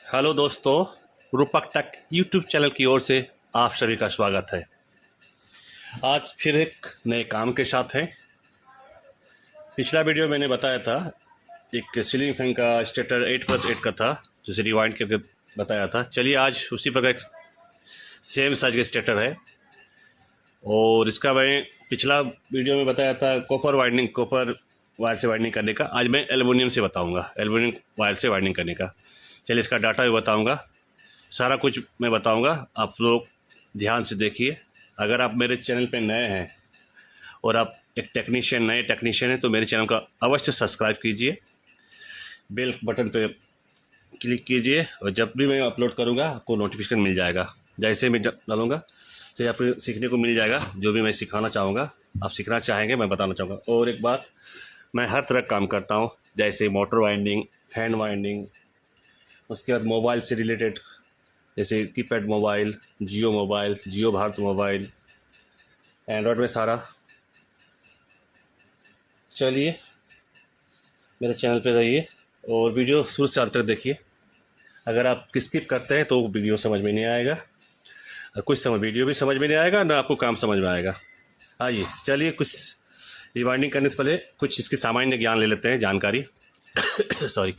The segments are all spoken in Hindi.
हेलो दोस्तों, रूपक टेक यूट्यूब चैनल की ओर से आप सभी का स्वागत है। आज फिर एक नए काम के साथ हैं। पिछला वीडियो मैंने बताया था, एक सीलिंग फैन का स्टेटर 8+8 का था, जिसे रिवाइंड करके बताया था। चलिए आज उसी प्रकार एक सेम साइज का स्टेटर है और इसका मैं पिछला वीडियो में बताया था कॉपर वायर से वाइंडिंग करने का। आज मैं एल्युमिनियम से बताऊँगा, एल्युमिनियम वायर से वाइंडिंग करने का। चलिए इसका डाटा भी बताऊँगा, सारा कुछ मैं बताऊंगा। आप लोग ध्यान से देखिए। अगर आप मेरे चैनल पे नए हैं और आप एक नए टेक्नीशियन हैं तो मेरे चैनल का अवश्य सब्सक्राइब कीजिए, बेल बटन पे क्लिक कीजिए और जब भी मैं अपलोड करूंगा आपको नोटिफिकेशन मिल जाएगा। जैसे मैं डालूंगा तो आपको सीखने को मिल जाएगा। जो भी मैं सिखाना चाहूँगा, आप सीखना चाहेंगे, मैं बताना चाहूँगा। और एक बात, मैं हर तरह का काम करता हूँ, जैसे मोटर वाइंडिंग, फैन वाइंडिंग, उसके बाद मोबाइल से रिलेटेड, जैसे कीपैड मोबाइल, जियो भारत मोबाइल, एंड्रॉयड में सारा। चलिए मेरे चैनल पे रहिए और वीडियो शुरू से अंत तक देखिए। अगर आप स्किप करते हैं तो वीडियो समझ में नहीं आएगा, कुछ समय वीडियो भी समझ में नहीं आएगा, ना आपको काम समझ में आएगा। आइए चलिए कुछ रिवाइंडिंग करने से पहले कुछ इसकी सामान्य ज्ञान ले लेते हैं, जानकारी। सॉरी,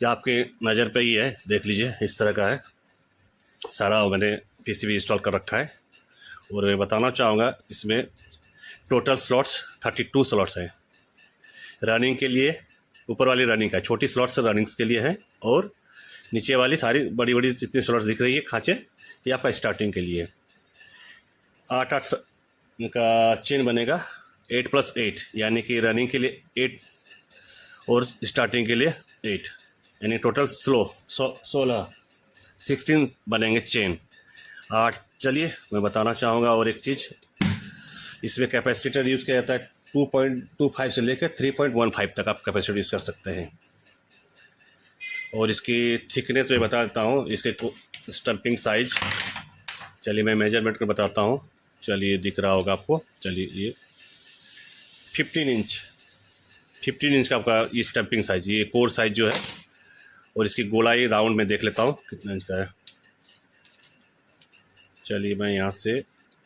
ये आपके नज़र पे ही है, देख लीजिए। इस तरह का है सारा, मैंने पीसीबी इंस्टॉल कर रखा है और मैं बताना चाहूँगा इसमें टोटल स्लॉट्स 32 स्लॉट्स हैं रनिंग के लिए। ऊपर वाली रनिंग का, छोटी स्लॉट्स रनिंग्स के लिए है और नीचे वाली सारी बड़ी बड़ी जितनी स्लॉट्स दिख रही है खांचे, ये आपका स्टार्टिंग के लिए। 8 का चेन बनेगा 8+8, यानी कि रनिंग के लिए 8 और स्टार्टिंग के लिए 8, यानी टोटल 16 बनेंगे चेन 8। चलिए मैं बताना चाहूँगा और एक चीज़, इसमें कैपेसिटर यूज़ किया जाता है 2.25 से लेकर 3.15 तक आप कैपेसिटर यूज़ कर सकते हैं। और इसकी थिकनेस में बता देता हूँ, इसके स्टम्पिंग साइज। चलिए मैं मेजरमेंट को बताता हूँ। चलिए दिख रहा होगा आपको। चलिए ये 15 इंच का आपका ये स्टम्पिंग साइज, ये कोर साइज जो है। और इसकी गोलाई राउंड में देख लेता हूँ कितना इंच का है। चलिए मैं यहाँ से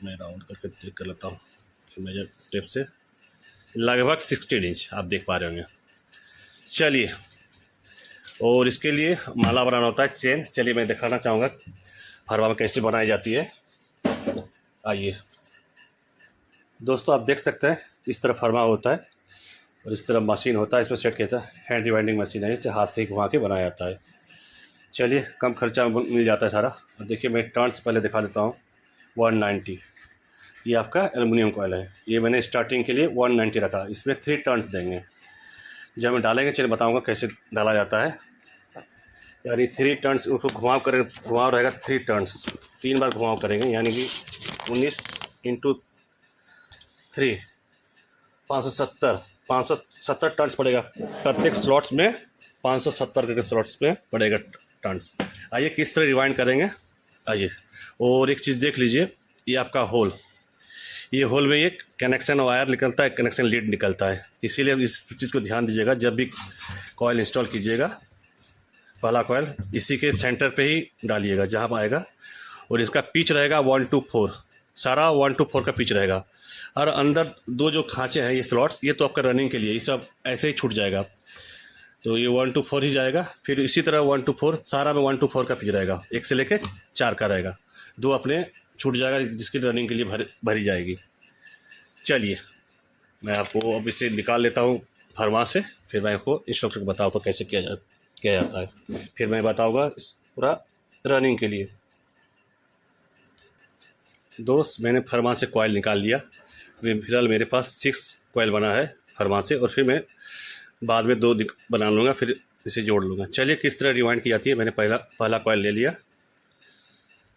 राउंड करके चेक कर लेता हूँ मेजर टेप से। लगभग 16 इंच आप देख पा रहे होंगे। चलिए, और इसके लिए माला बनाना होता है, चेन। चलिए मैं दिखाना चाहूँगा फरवा में कैसे बनाई जाती है। आइए दोस्तों, आप देख सकते हैं इस तरफ फरमा होता है और इस तरफ मशीन होता है। इसमें सेट किया था, हैंड रिवाइंडिंग मशीन है, इसे हाथ से घुमा के बनाया जाता है। चलिए कम खर्चा में मिल जाता है सारा। और देखिए मैं टर्न्स पहले दिखा देता हूँ। 190, ये आपका एल्युमिनियम कॉयल है। ये मैंने स्टार्टिंग के लिए 190 रखा। इसमें 3 टर्न्स देंगे। जब मैं डालेंगे, चलिए बताऊँगा कैसे डाला जाता है। यानी 3 टर्न्स, उसको घुमाव रहेगा 3 टर्न्स, 3 बार घुमाव करेंगे, यानी कि 19 इंटू 3 570 टर्न्स पड़ेगा। प्रत्येक स्लॉट्स में 570 के स्लॉट्स में पड़ेगा टर्न्स। आइए किस तरह रिवाइंड करेंगे, आइए। और एक चीज़ देख लीजिए, ये आपका होल, ये होल में एक कनेक्शन वायर निकलता है, कनेक्शन लीड निकलता है। इसीलिए इस चीज़ को ध्यान दीजिएगा जब भी कॉयल इंस्टॉल कीजिएगा। पहला कॉयल इसी के सेंटर पे ही डालिएगा जहाँ आएगा। और इसका पिच रहेगा 1 to 4, सारा 1 to 4 का पिच रहेगा। और अंदर 2 जो खांचे हैं, ये स्लॉट्स, ये तो आपका रनिंग के लिए, ये सब ऐसे ही छूट जाएगा, तो ये 1 to 4 ही जाएगा। फिर इसी तरह 1 to 4 सारा में 1 to 4 का पिच रहेगा, 1 से लेके 4 का रहेगा। 2 अपने छूट जाएगा जिसकी रनिंग के लिए भरी जाएगी। चलिए मैं आपको अब इसे निकाल लेता हूँ फरवा से, फिर मैं आपको इंस्ट्रक्शन बताऊँ तो कैसे किया जाता है। फिर मैं बताऊँगा पूरा रनिंग के लिए। दोस्त, मैंने फरमा से कॉयल निकाल लिया। फिलहाल मेरे पास 6 कॉयल बना है फरमा से, और फिर मैं बाद में 2 बना लूँगा, फिर इसे जोड़ लूँगा। चलिए किस तरह रिवाइंड की जाती है। मैंने पहला कॉयल ले लिया,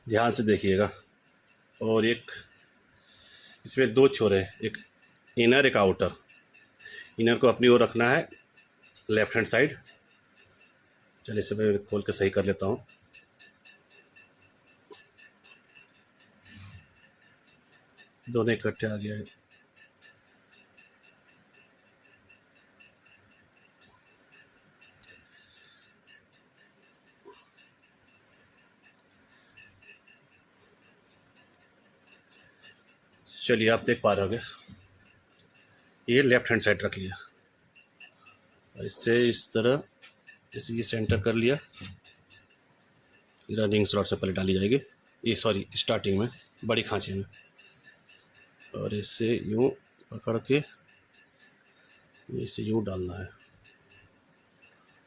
ध्यान से देखिएगा। और एक इसमें 2 छोर है, एक इनर एक आउटर। इनर को अपनी ओर रखना है, लेफ्ट हैंड साइड। चलिए इसे मैं खोल के सही कर लेता हूँ। दोनों इकट्ठे आ गया है। चलिए आप देख पा रहे होंगे, ये लेफ्ट हैंड साइड रख लिया, इससे इस तरह इसे ये सेंटर कर लिया। रनिंग स्लॉट से पहले डाली जाएगी, ये सॉरी स्टार्टिंग में बड़ी खांचे में, और इससे यूँ पकड़ के इसे यूँ डालना है।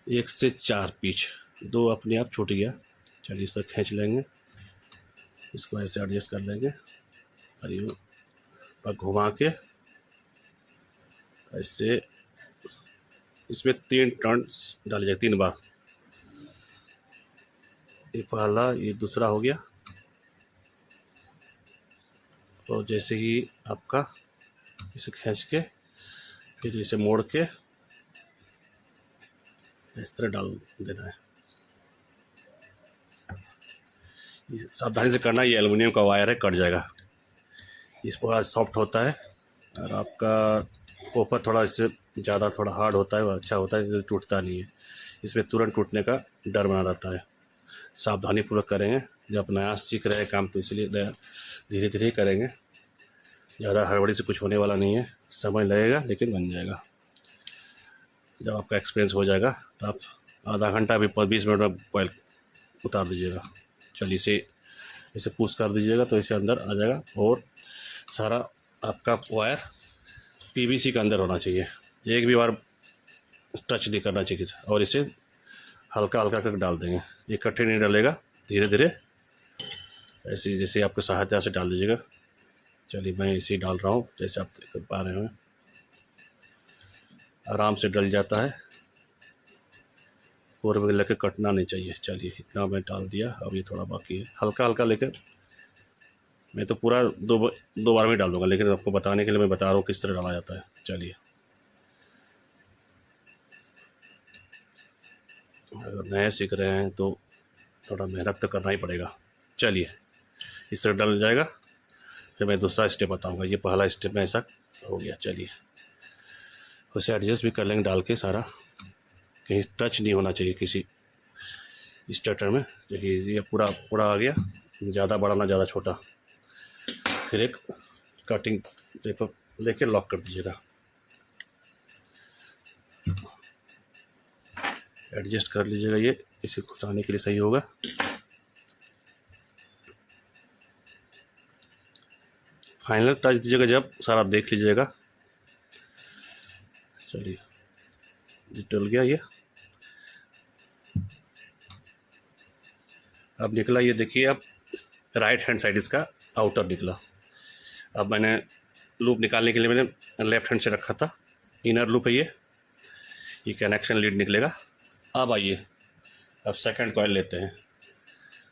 1 से 4 पीच, 2 अपने आप छूट गया। चलिए इस तरह खींच लेंगे, इसको ऐसे एडजस्ट कर लेंगे और यूँ पर घुमा के ऐसे इसमें 3 टर्न्स डाले जाए, 3 बार। ये पहला, ये दूसरा हो गया, और जैसे ही आपका इसे खींच के फिर इसे मोड़ के इस तरह डाल देना है। सावधानी से करना, ये एल्युमिनियम का वायर है, कट जाएगा। इस पर सॉफ्ट होता है और आपका कॉपर थोड़ा इससे ज़्यादा थोड़ा हार्ड होता है, वो अच्छा होता है, टूटता नहीं है। इसमें तुरंत टूटने का डर बना रहता है। सावधानी पूर्वक करेंगे, जब नया सीख रहे हैं काम तो इसलिए धीरे धीरे ही करेंगे, ज़्यादा हड़बड़ी से कुछ होने वाला नहीं है। समय लगेगा लेकिन बन जाएगा। जब आपका एक्सपीरियंस हो जाएगा तो आप आधा घंटा भी 20 मिनट में कॉइल उतार दीजिएगा। चलिए इसे पुश कर दीजिएगा तो इसे अंदर आ जाएगा, और सारा आपका वायर पीवीसी के अंदर होना चाहिए, एक भी बार टच नहीं करना चाहिए। और इसे हल्का हल्का करके डाल देंगे, इकट्ठे नहीं डालेगा, धीरे धीरे ऐसे जैसे आपको सहायता से डाल दीजिएगा। चलिए मैं इसे डाल रहा हूँ, जैसे आप देख पा रहे हैं आराम से डल जाता है, और में लेकर कटना नहीं चाहिए। चलिए इतना मैं डाल दिया, अब ये थोड़ा बाकी है, हल्का हल्का लेकर। मैं तो पूरा दो बार में डाल दूँगा, लेकिन आपको बताने के लिए मैं बता रहा हूँ किस तरह डाला जाता है। चलिए, अगर नए सीख रहे हैं तो थोड़ा मेहनत तो करना ही पड़ेगा। चलिए इस तरह डल जाएगा, फिर मैं दूसरा स्टेप बताऊंगा। ये पहला स्टेप में ऐसा हो गया। चलिए उसे एडजस्ट भी कर लेंगे डाल के, सारा कहीं टच नहीं होना चाहिए किसी स्टार्टर में। देखिए ये पूरा पूरा आ गया, ज़्यादा बड़ा ना ज़्यादा छोटा। फिर एक कटिंग पेपर लेके लॉक कर दीजिएगा, एडजस्ट कर लीजिएगा, ये इसे घुसाने के लिए सही होगा। फाइनल टच दीजिएगा जब सारा देख लीजिएगा। चलिए डल गया ये, अब निकला ये देखिए, अब राइट हैंड साइड इसका आउटर निकला। अब मैंने लूप निकालने के लिए मैंने लेफ्ट हैंड से रखा था, इनर लूप है ये कनेक्शन लीड निकलेगा। अब आइए, अब सेकंड कॉइल लेते हैं।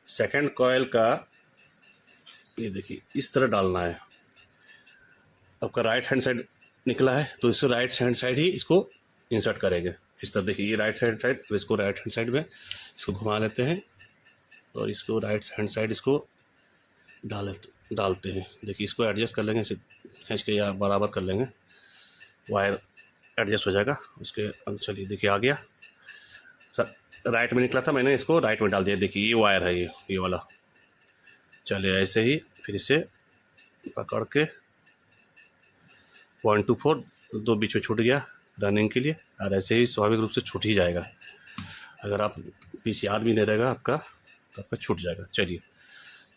सेकंड कॉइल का ये देखिए इस तरह डालना है। आपका राइट हैंड साइड निकला है तो इसको राइट हैंड साइड ही इसको इंसर्ट करेंगे। इस तरह देखिए, ये राइट हैंड साइड, तो इसको राइट हैंड साइड में इसको घुमा लेते हैं और इसको राइट हैंड साइड इसको डालते हैं। देखिए इसको एडजस्ट कर लेंगे, इसे खींच के या बराबर कर लेंगे, वायर एडजस्ट हो जाएगा उसके। चलिए देखिए आ गया, राइट में निकला था, मैंने इसको राइट में डाल दिया। देखिए ये वायर है, ये वाला। चलिए ऐसे ही फिर इसे पकड़ के 1 to 4, 2 बीच में छूट गया रनिंग के लिए, और ऐसे ही स्वाभाविक रूप से छूट ही जाएगा। अगर आप पीछे याद भी नहीं रहेगा आपका तो आपका छूट जाएगा। चलिए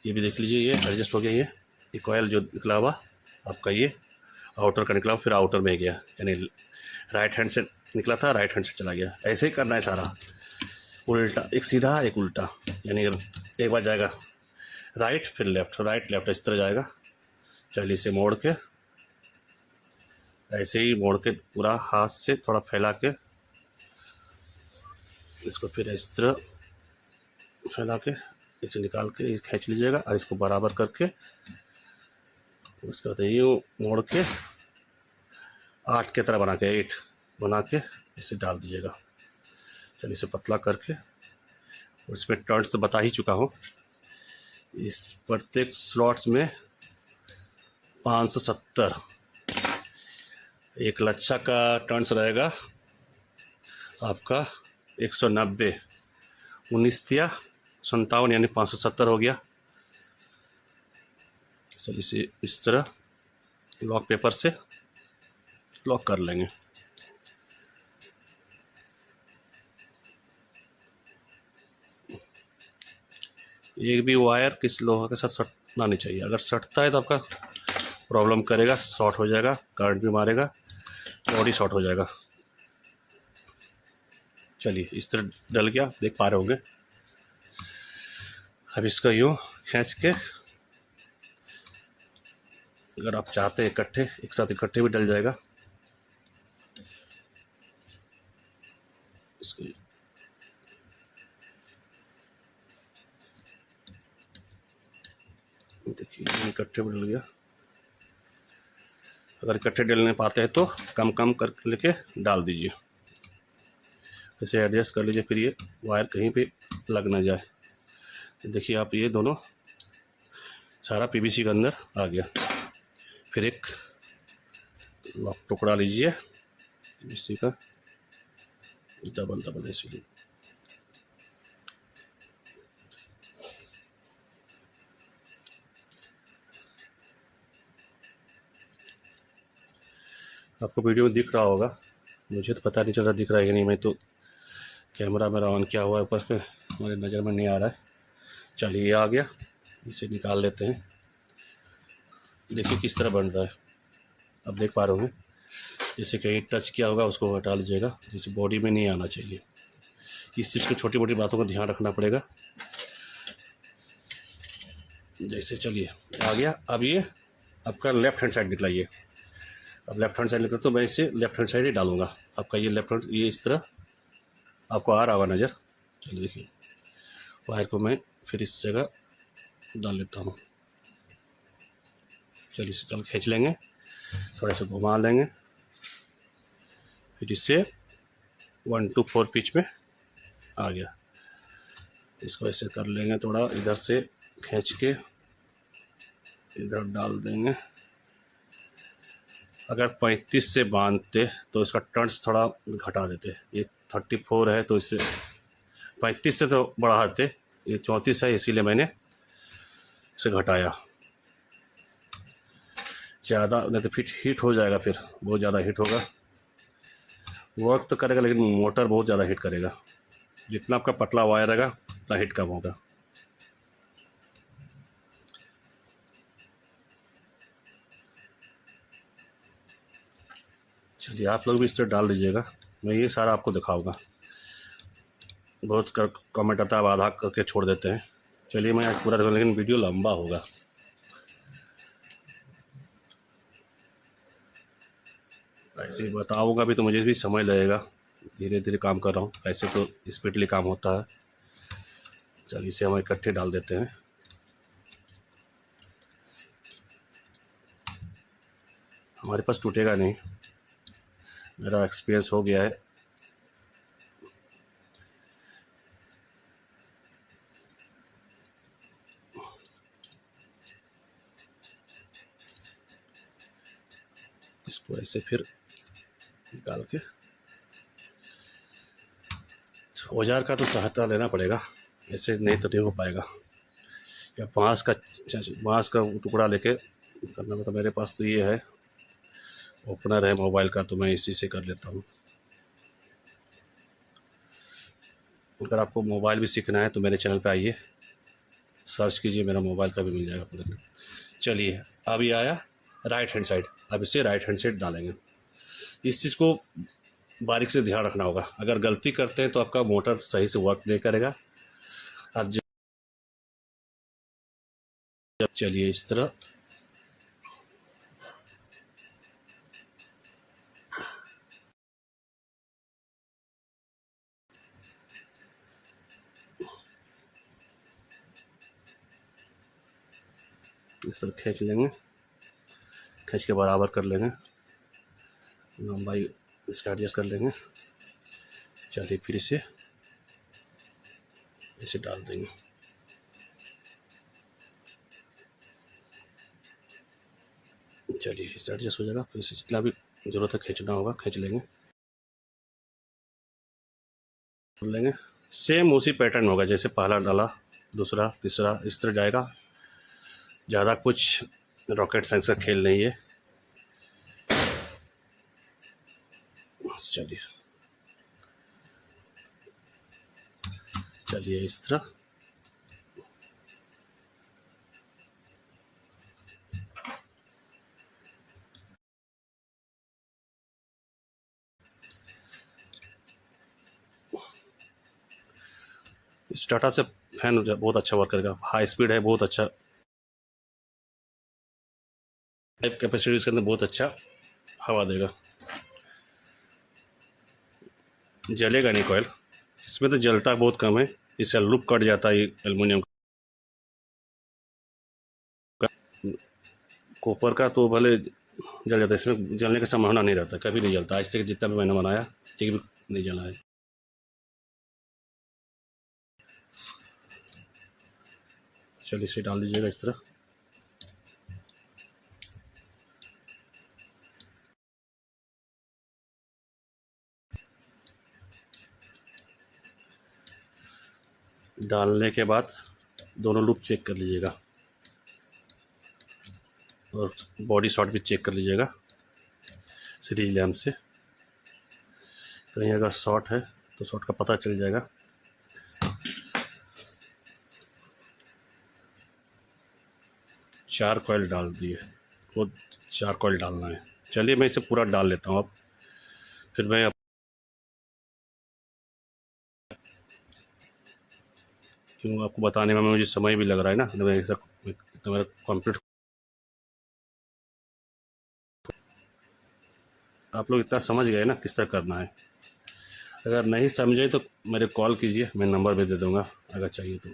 ये भी देख लीजिए, ये एडजस्ट हो गया। ये कॉयल जो निकला हुआ आपका, ये आउटर का निकला, फिर आउटर में गया, यानी राइट हैंड से निकला था, राइट हैंड से चला गया। ऐसे ही करना है सारा, उल्टा, एक सीधा एक उल्टा, यानी एक बार जाएगा राइट फिर लेफ्ट, राइट लेफ्ट, इस तरह जाएगा। चलिए इसे मोड़ के ऐसे ही मोड़ के पूरा हाथ से थोड़ा फैला के इसको फिर इस तरह फैला के इसे निकाल के खींच लीजिएगा, और इसको बराबर करके उसके बाद यूँ मोड़ के 8 की तरह बना के, 8 बना के इसे डाल दीजिएगा। चलिए इसे पतला करके, उसमें टर्न्स तो बता ही चुका हूँ। इस प्रत्येक स्लॉट्स में 570, एक लच्छा का टर्न्स रहेगा आपका 190, 19×57 यानी 570 हो गया। चलिए इसे इस तरह लॉक पेपर से लॉक कर लेंगे। एक भी वायर किस लोहा के साथ सटना नहीं चाहिए, अगर सटता है तो आपका प्रॉब्लम करेगा, शॉर्ट हो जाएगा, करंट भी मारेगा, बॉडी शॉर्ट हो जाएगा। चलिए इस तरह डल गया, देख पा रहे होंगे। अब इसका यूँ खींच के, अगर आप चाहते हैं इकट्ठे एक साथ इकट्ठे भी डल जाएगा। इसको देखिए इकट्ठे भी डल गया। अगर इकट्ठे डलने पाते हैं तो कम कम कर लेके डाल दीजिए, इसे एडजस्ट कर लीजिए, फिर ये वायर कहीं पे लग ना जाए। देखिए आप, ये दोनों सारा पीवीसी के अंदर आ गया। फिर एक लॉक टुकड़ा लीजिए पीवीसी का, डबल डबल इसलिए। आपको वीडियो में दिख रहा होगा, मुझे तो पता नहीं चल रहा दिख रहा है कि नहीं, मैं तो कैमरा मेरा ऑन किया हुआ है ऊपर पे, हमारे नज़र में नहीं आ रहा है। चलिए ये आ गया, इसे निकाल लेते हैं। देखिए किस तरह बन रहा है, अब देख पा रहे होंगे। जैसे कहीं टच किया होगा उसको हटा लीजिएगा, जैसे बॉडी में नहीं आना चाहिए। इस चीज़ को, छोटी मोटी बातों का ध्यान रखना पड़ेगा। जैसे चलिए आ गया। अब ये आपका लेफ्ट हैंड साइड निकलाइए। अब लेफ्ट हैंड साइड निकला तो मैं इसे लेफ्ट हैंड साइड ही डालूंगा। आपका ये लेफ्ट हैंड, ये इस तरह आपको आ रहा होगा नज़र। चलिए देखिए, वायर को मैं फिर इस जगह डाल लेता हूँ। चलिए इसे चल खींच लेंगे, थोड़ा सा घुमा लेंगे, फिर इससे 1 to 4 पिच में आ गया। इसको ऐसे कर लेंगे, थोड़ा इधर से खींच के इधर डाल देंगे। अगर 35 से बांधते तो इसका टर्न्स थोड़ा घटा देते। ये 34 है तो इससे 35 से तो बढ़ाते, ये 34 है इसीलिए मैंने इसे घटाया। ज़्यादा नहीं तो फिर हीट हो जाएगा, फिर बहुत ज़्यादा हीट होगा। वर्क तो करेगा लेकिन मोटर बहुत ज़्यादा हीट करेगा। जितना आपका पतला वायर रहेगा उतना हीट कम होगा। चलिए आप लोग भी इस तरह डाल दीजिएगा, मैं ये सारा आपको दिखाऊंगा। बहुत कमेंट आता है, आप आधा करके छोड़ देते हैं। चलिए मैं आज पूरा दिखाऊंगा, लेकिन वीडियो लंबा होगा। ऐसे बताऊंगा भी तो मुझे भी समय लगेगा, धीरे धीरे काम कर रहा हूँ, ऐसे तो स्पीडली काम होता है। चलिए इसे हम इकट्ठे डाल देते हैं। हमारे पास टूटेगा नहीं, मेरा एक्सपीरियंस हो गया है। इसको ऐसे फिर निकाल के, औजार का तो सहायता लेना पड़ेगा, ऐसे नहीं तो नहीं हो पाएगा। या बांस का टुकड़ा लेके करना पड़ता। मेरे पास तो ये है, ओपनर है मोबाइल का, तो मैं इसी से कर लेता हूँ। अगर आपको मोबाइल भी सीखना है तो मेरे चैनल पे आइए, सर्च कीजिए, मेरा मोबाइल का भी मिल जाएगा पूरा। चलिए अब ये आया राइट हैंड साइड, अब इसे राइट हैंड साइड डालेंगे। इस चीज़ को बारीक से ध्यान रखना होगा, अगर गलती करते हैं तो आपका मोटर सही से वर्क नहीं करेगा। और जब चलिए इस तरह खींच लेंगे, खींच के बराबर कर लेंगे, लंबाई इसका एडजस्ट कर लेंगे। चलिए फिर इसे ऐसे डाल देंगे। चलिए इसे एडजस्ट हो जाएगा, फिर इसे जितना भी ज़रूरत है खींचना होगा खींच लेंगे। सेम उसी पैटर्न होगा, जैसे पहला डाला, दूसरा, तीसरा, इस तरह जाएगा। ज़्यादा कुछ रॉकेट साइंस का खेल नहीं है, चलिए चलिए इस तरह इस टाटा से फैन बहुत अच्छा वर्क करेगा, हाई स्पीड है, बहुत अच्छा कैपेसिटी, इसके अंदर बहुत अच्छा हवा देगा। जलेगा नहीं कॉयल, इसमें तो जलता बहुत कम है, इससे लूप कट जाता है एल्युमिनियम का। कॉपर का तो भले जल जाता है, इसमें जलने का संभावना नहीं रहता, कभी नहीं जलता। आज तक जितना भी मैंने बनाया एक भी नहीं जला है। चलिए इसे डाल दीजिएगा इस तरह। डालने के बाद दोनों लूप चेक कर लीजिएगा और बॉडी शॉट भी चेक कर लीजिएगा सीरीज लैम्प से। कहीं अगर शॉर्ट है तो शॉर्ट का पता चल जाएगा। चार कॉइल डाल दिए, वो 4 कॉइल डालना है। चलिए मैं इसे पूरा डाल लेता हूँ अब, फिर मैं क्यों आपको बताने में मुझे समय भी लग रहा है ना, तो मेरा कंप्लीट। आप लोग इतना समझ गए ना किस तरह करना है। अगर नहीं समझे तो मेरे कॉल कीजिए, मैं नंबर भी दे दूँगा अगर चाहिए तो।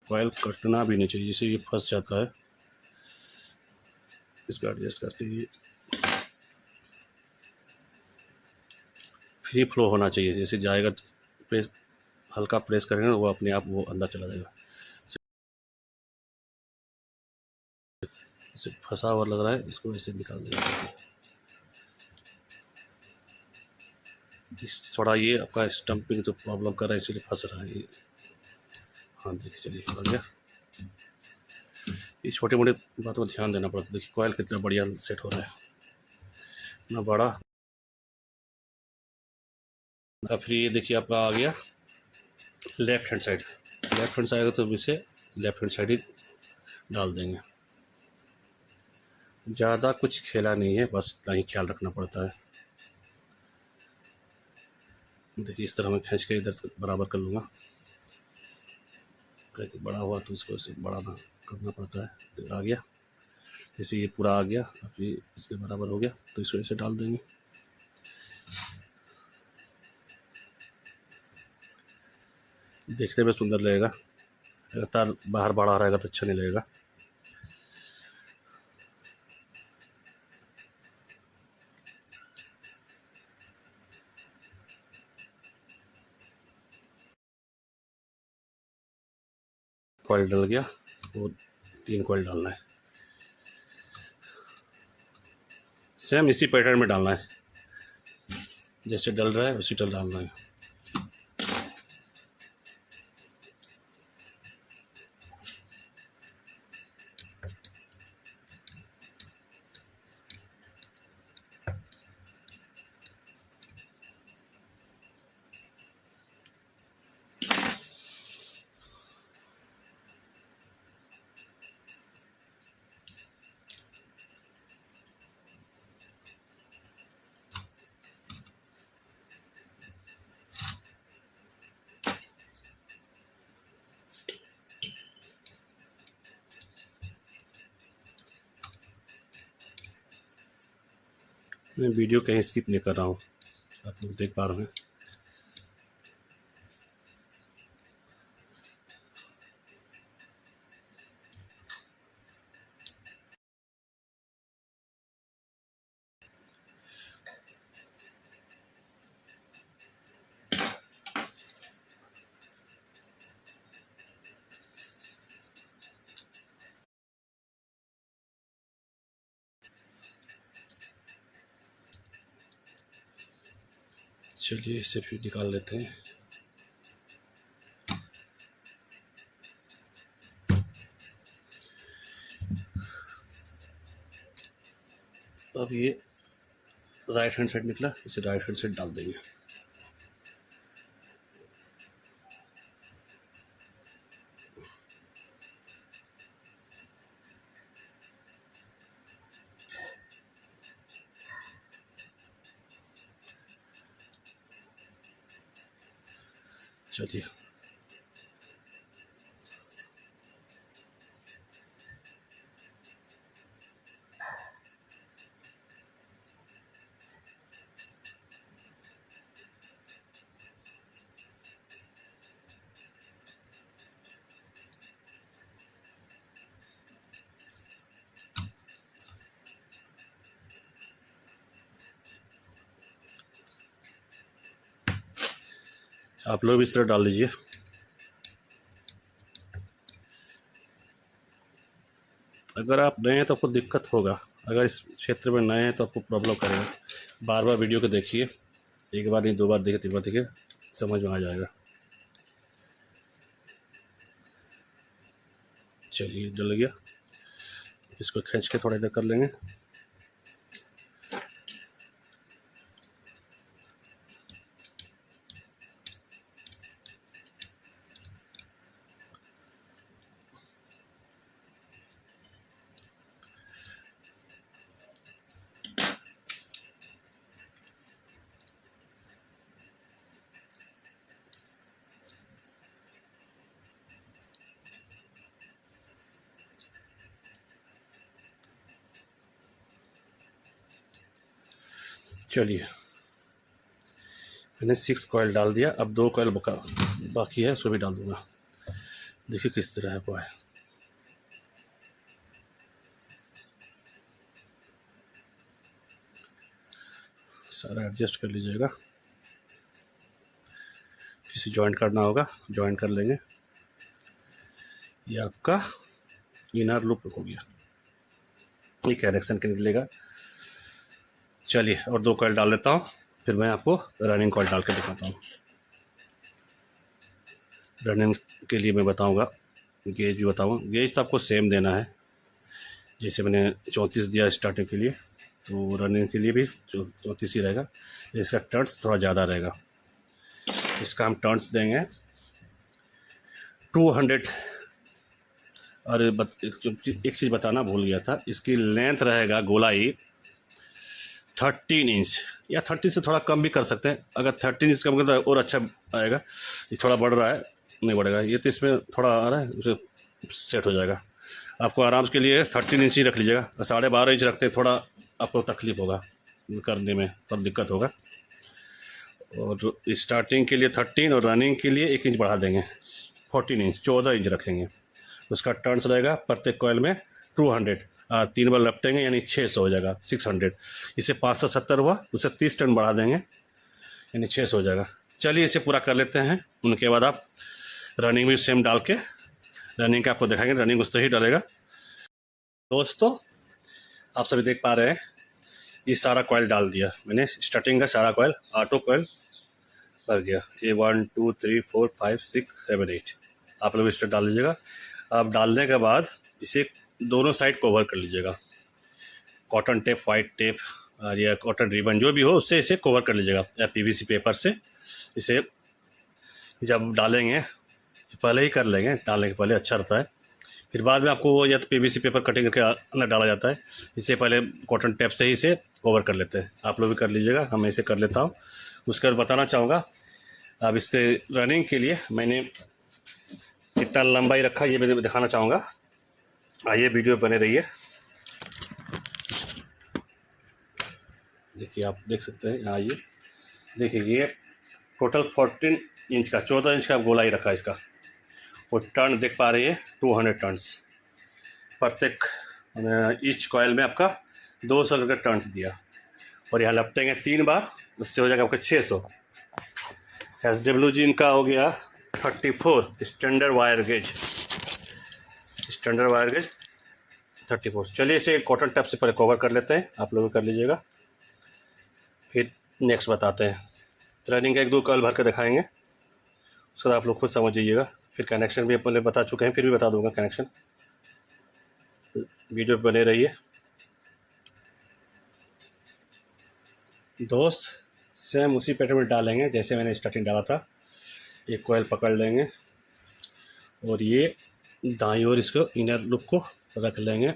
कॉयल कटना भी नहीं चाहिए, जिससे ये फंस जाता है। इसको एडजस्ट करके ये फ्री फ्लो होना चाहिए, जैसे जाएगा प्रेस, हल्का प्रेस करेंगे ना वो अपने आप वो अंदर चला जाएगा। इसे फंसा हुआ लग रहा है, इसको ऐसे निकाल देंगे। इस थोड़ा ये आपका स्टम्पिंग तो प्रॉब्लम कर रहा है, इसीलिए फंस रहा है ये। हाँ देखिए, चलिए हो गया। ये छोटे मोटे बातों पर ध्यान देना पड़ता है। देखिए कॉयल कितना बढ़िया सेट हो रहा है, इतना बड़ा। फिर ये देखिए आपका आ गया left hand side. Left hand side तो इसे लेफ्ट हैंड साइड ही डाल देंगे। ज़्यादा कुछ खेला नहीं है, बस इतना ही ख्याल रखना पड़ता है। देखिए इस तरह मैं खींच के इधर से बराबर कर लूँगा। बड़ा हुआ तो इसको इसे बड़ा ना करना पड़ता है। तो आ गया, जैसे ये पूरा आ गया, अब ये इसके बराबर हो गया, तो इसको ऐसे डाल देंगे। देखने में सुंदर लगेगा, अगर तार बाहर बड़ा रहेगा तो अच्छा नहीं लगेगा। कॉइल डल गया, वो 3 कॉइल डालना है, सेम इसी पैटर्न में डालना है, जैसे डल रहा है उसी तरह डालना है। मैं वीडियो कहीं स्किप नहीं कर रहा हूँ, आप लोग देख पा रहे हैं। चलिए इसे फिर निकाल लेते हैं। अब ये राइट हैंड साइड निकला, इसे राइट हैंड साइड डाल देंगे। चलिए आप लोग भी इस तरह डाल दीजिए। अगर आप नए हैं तो आपको दिक्कत होगा, अगर इस क्षेत्र में नए हैं तो आपको प्रॉब्लम करेगा। बार बार वीडियो को देखिए, एक बार नहीं 2 बार देखिए, 3 बार देखिए, समझ में आ जाएगा। चलिए डल गया, इसको खींच के थोड़ा इधर कर लेंगे। चलिए मैंने 6 कॉयल डाल दिया, अब 2 कॉयल बाकी है, उसको भी डाल दूंगा। देखिए किस तरह है कॉयल। सारा एडजस्ट कर लीजिएगा, किसी जॉइंट करना होगा जॉइंट कर लेंगे। ये आपका इनर लूप हो गया, ये कनेक्शन के निकलेगा। चलिए और 2 कॉयल डाल लेता हूँ, फिर मैं आपको रनिंग कॉयल डाल के दिखाता हूँ। रनिंग के लिए मैं बताऊँगा, गेज भी बताऊँगा। गेज तो आपको सेम देना है, जैसे मैंने 34 दिया स्टार्टिंग के लिए, तो रनिंग के लिए भी 34 ही रहेगा। इसका टर्न्स थोड़ा ज़्यादा रहेगा, इसका हम टर्न्स देंगे 200। और एक चीज़ बताना भूल गया था, इसकी लेंथ रहेगा गोलाई 13 इंच, या 30 से थोड़ा कम भी कर सकते हैं। अगर 13 इंच कम करता है और अच्छा आएगा। ये थोड़ा बढ़ रहा है, नहीं बढ़ेगा, ये तो इसमें थोड़ा आ रहा है, उसे सेट हो जाएगा। आपको आराम के लिए 13 इंच ही रख लीजिएगा। 12.5 इंच रखते थोड़ा आपको तकलीफ होगा करने में, तब दिक्कत होगा। और स्टार्टिंग के लिए 13 और रनिंग के लिए 1 इंच बढ़ा देंगे, 14 इंच, 14 इंच रखेंगे। उसका टर्न्स रहेगा प्रत्येक कॉयल में 200, 3 बार लपटेंगे यानी 600 हो जाएगा, 600। इसे 570 हुआ, उसे 30 टर्न बढ़ा देंगे यानी 600 हो जाएगा। चलिए इसे पूरा कर लेते हैं, उनके बाद आप रनिंग भी सेम डाल के रनिंग का आपको दिखाएंगे। रनिंग उस तरह ही डालेगा। दोस्तों आप सभी देख पा रहे हैं, ये सारा कॉयल डाल दिया मैंने, स्टार्टिंग का सारा कॉयल ऑटो कॉयल भर गया। ये 1 2 3 4 5 6 7 8 आप लोग इस तरह डाल लीजिएगा। अब डालने के बाद इसे दोनों साइड कवर कर लीजिएगा, कॉटन टेप, वाइट टेप या कॉटन रिबन जो भी हो उससे इसे कवर कर लीजिएगा, या PVC पेपर से। इसे जब डालेंगे, पहले ही कर लेंगे, डालने के पहले अच्छा रहता है, फिर बाद में आपको वो या तो PVC पेपर कटिंग करके अंदर डाला जाता है। इससे पहले कॉटन टेप से ही इसे कवर कर लेते हैं। आप लोग भी कर लीजिएगा, मैं इसे कर लेता हूँ। उसके बाद बताना चाहूँगा, अब इसके रनिंग के लिए मैंने कितना लंबाई रखा ये मैं दिखाना चाहूँगा। आइए वीडियो बने रहिए। देखिए आप देख सकते हैं, यहाँ ये देखिए, ये टोटल 14 इंच का, 14 इंच का गोलाई रखा है इसका। और टर्न देख पा रही है 200 टर्न्स प्रत्येक, ईच कॉयल में आपका 200 का टर्न्स दिया। और यहाँ लपटेंगे 3 बार, उससे हो जाएगा आपका 600। SWG इनका हो गया 34, standard wire gauge, standard wire gauge 34। चलिए इसे कॉटन टेप से पहले कवर कर लेते हैं, आप लोग भी कर लीजिएगा, फिर नेक्स्ट बताते हैं। रनिंग का 1-2 कॉयल भर के दिखाएंगे, उसके बाद आप लोग खुद समझ जाइएगा। फिर कनेक्शन भी पहले बता चुके हैं, फिर भी बता दूंगा कनेक्शन। वीडियो पे बने रहिए। दोस्त सेम उसी पैटर्न में डालेंगे जैसे मैंने स्टार्टिंग डाला था। एक कोयल पकड़ लेंगे और ये दाईं ओर इसको इनर लूप को रख लेंगे,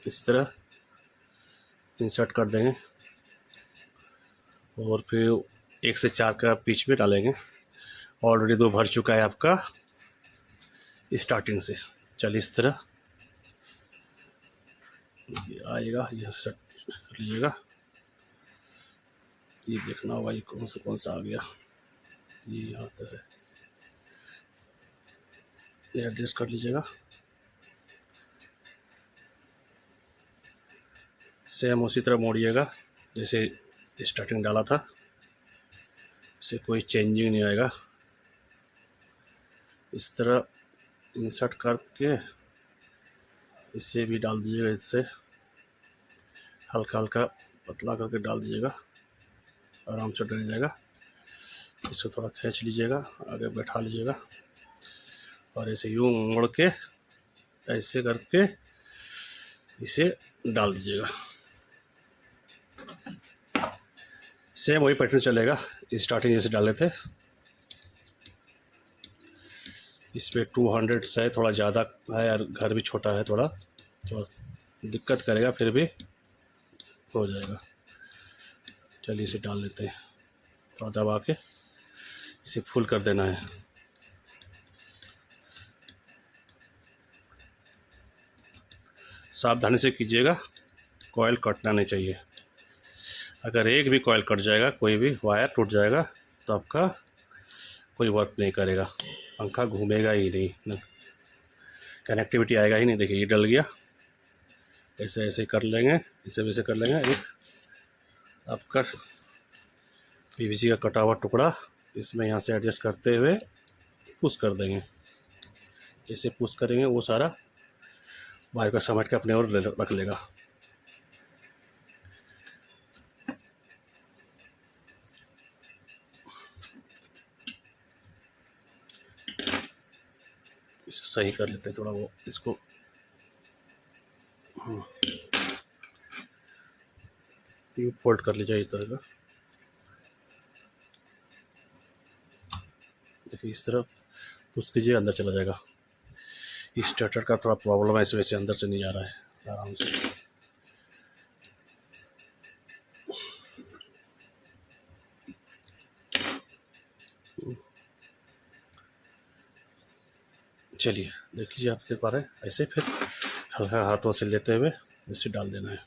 इस तरह इंसर्ट कर देंगे और फिर 1 से 4 का पिच में डालेंगे। ऑलरेडी 2 भर चुका है आपका स्टार्टिंग से। चलिए इस तरह ये आएगा, यह सेट कर लीजिएगा। ये देखना होगा ये कौन सा आ गया, ये यहाँ तक है, ये एडजस्ट कर लीजिएगा। सेम उसी तरह मोड़िएगा जैसे स्टार्टिंग डाला था, इससे कोई चेंजिंग नहीं आएगा। इस तरह इंसर्ट करके इसे भी डाल दीजिएगा, इससे हल्का हल्का पतला करके डाल दीजिएगा, आराम से डल जाएगा। इसको थोड़ा खींच लीजिएगा, आगे बैठा लीजिएगा और ऐसे यूँ मोड़ के ऐसे करके इसे डाल दीजिएगा। सेम वही पैटर्न चलेगा, स्टार्टिंग जैसे डाले थे। इस पर 200 है, थोड़ा ज़्यादा है और घर भी छोटा है, थोड़ा दिक्कत करेगा, फिर भी हो जाएगा। चलिए इसे डाल लेते हैं, थोड़ा दबा के इसे फुल कर देना है। सावधानी से कीजिएगा, कॉइल कटना नहीं चाहिए। अगर एक भी कॉइल कट जाएगा, कोई भी वायर टूट जाएगा तो आपका कोई वर्क नहीं करेगा, पंखा घूमेगा ही नहीं, कनेक्टिविटी आएगा ही नहीं। देखिए ये डल गया, ऐसे ऐसे कर लेंगे, इसे वैसे कर लेंगे। एक आपका पीवीसी का कटा हुआ टुकड़ा इसमें यहाँ से एडजस्ट करते हुए पुश कर देंगे। जैसे पुश करेंगे वो सारा वायर को समेट के अपने ओर रख लेगा। सही कर लेते हैं थोड़ा, वो इसको यू फोल्ड कर लीजिए इस तरह का। देखिए इस तरह पुश कीजिए, अंदर चला जाएगा। इस स्टार्टर का थोड़ा प्रॉब्लम है, इस वजह से अंदर से नहीं जा रहा है आराम से। चलिए देख लीजिए, आप देख पा रहे हैं। ऐसे फिर हल्का हाथों से लेते हुए इसे डाल देना है,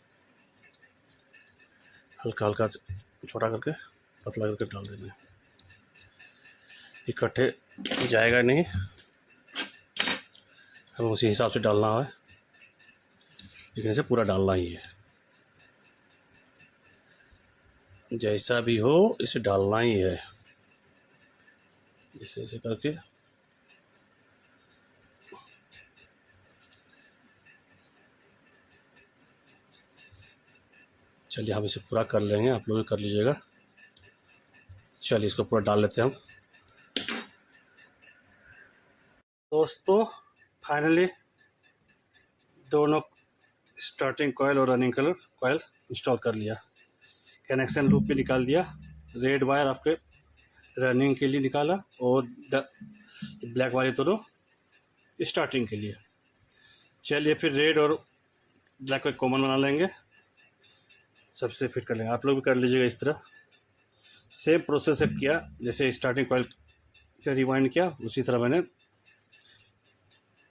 हल्का हल्का छोटा करके पतला करके डाल देना है। इकट्ठे जाएगा नहीं, हमें उसी हिसाब से डालना है, लेकिन इसे पूरा डालना ही है। जैसा भी हो इसे डालना ही है, ऐसे ऐसे करके। चलिए हम इसे पूरा कर लेंगे, आप लोग भी कर लीजिएगा। चलिए इसको पूरा डाल लेते हैं हम। दोस्तों फाइनली दोनों स्टार्टिंग कॉयल और रनिंग कलर कॉयल इंस्टॉल कर लिया। कनेक्शन लूप भी निकाल दिया। रेड वायर आपके रनिंग के लिए निकाला और ब्लैक वाले दोनों स्टार्टिंग के लिए। चलिए फिर रेड और ब्लैक को कॉमन बना लेंगे, सबसे फिट कर लेंगे। आप लोग भी कर लीजिएगा इस तरह। सेम प्रोसेस किया जैसे स्टार्टिंग कॉयल का रिवाइंड किया, उसी तरह मैंने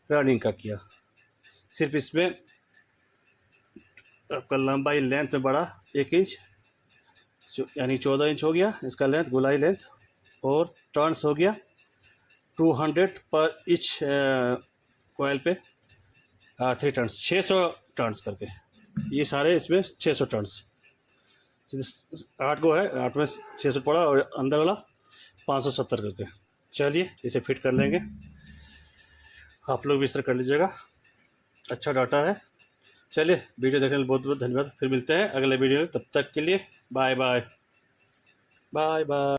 रनिंग का किया। सिर्फ इसमें आपका लंबाई लेंथ में बढ़ा 1 इंच, यानी 14 इंच हो गया इसका लेंथ, गोलाई लेंथ। और टर्न्स हो गया 200 पर इंच कॉयल पे 3 टर्न्स, 600 टर्न्स करके। ये सारे इसमें 600 टर्न्स, 8 को है, 8 में 600 पड़ा और अंदर वाला 570 करके। चलिए इसे फिट कर लेंगे, आप लोग भी इस तरह कर लीजिएगा। अच्छा डाटा है। चलिए वीडियो देखने के लिए बहुत बहुत धन्यवाद। फिर मिलते हैं अगले वीडियो में, तब तक के लिए बाय बाय बाय बाय।